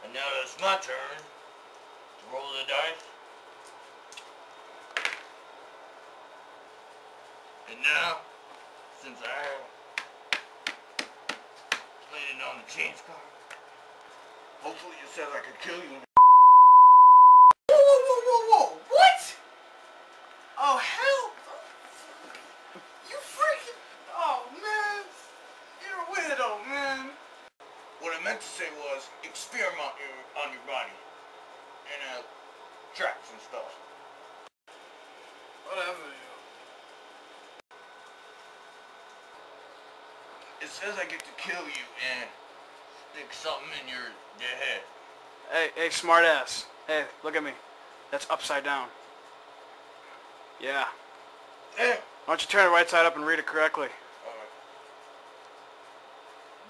And now it's my turn to roll the dice. And now, since I have played it on the change card, hopefully it says I can kill you. Whoa, whoa, whoa, whoa, whoa! What? Oh, hell! You freaking... Oh, man. You're a weirdo, man. What I meant to say was, experiment on your body. And tracks and stuff. Whatever, It says I get to kill you and stick something in your head. Hey, smart ass. Hey, look at me. That's upside down. Yeah. Hey. Why don't you turn it right side up and read it correctly?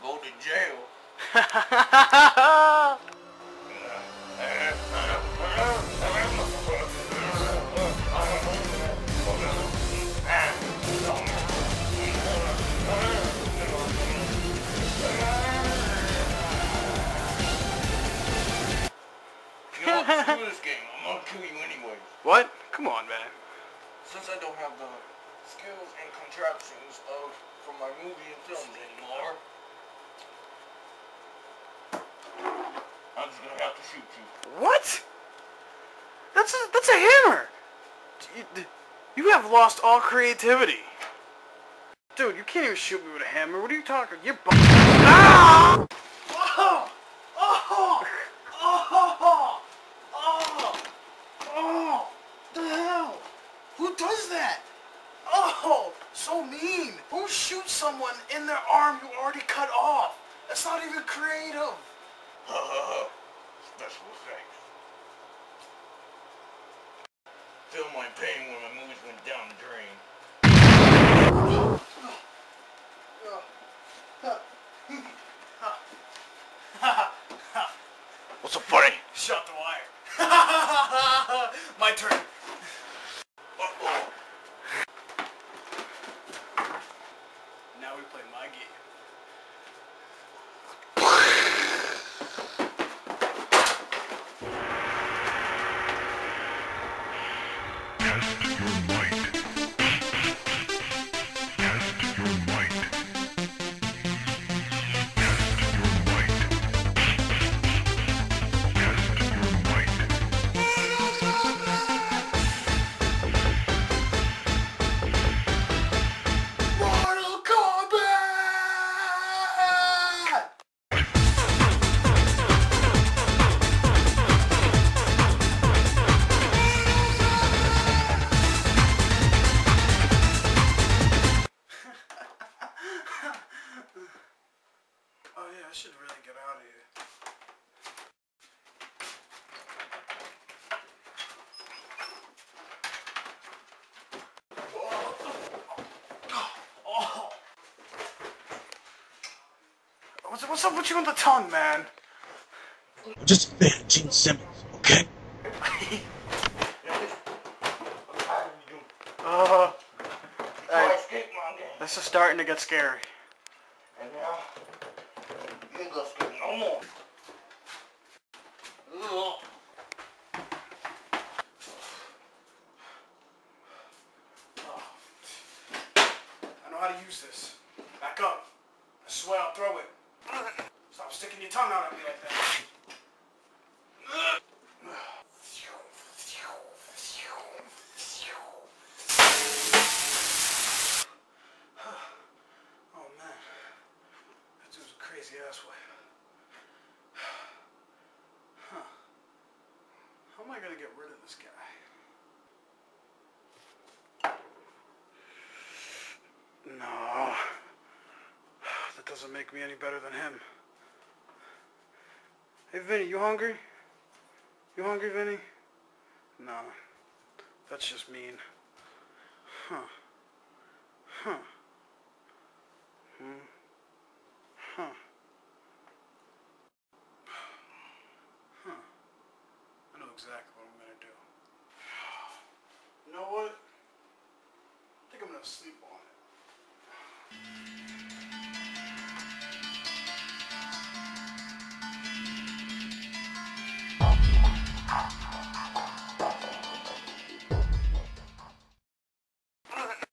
Go to jail. Screw this game. I'm gonna kill you anyway. What? Come on, man. Since I don't have the skills and contraptions from my movie and films anymore, I'm just gonna have to shoot you. What? That's a hammer. You have lost all creativity. Dude, you can't even shoot me with a hammer. What are you talking? You're ah! Oh! Oh! Oh! Oh! Oh! The hell? Who does that? Oh! So mean. Who shoots someone in their arm you already cut off? That's not even creative. Special effects. Feel my pain when my movies went down the drain. What's so funny? Shut the wire. My turn. Uh-oh. Now we play my game. Test your might. Test your might. Test your might. Test your might. Mortal Kombat! Oh yeah, I should really get out of here. Oh. What's up with you on the tongue, man? I'm just a fan of Gene Simmons, okay? Hey, this is starting to get scary. And now, you ain't gonna skip no more. Ugh. I know how to use this. Back up. I swear I'll throw it. Stop sticking your tongue out at me like that. Oh man. That dude's a crazy asswipe. Huh. How am I gonna get rid of this guy? No. That doesn't make me any better than him. Hey Vinny, you hungry? You hungry, Vinny? No. That's just mean. Huh. Huh. Huh. Huh. I know exactly what I'm gonna do. You know what? I think I'm gonna sleep on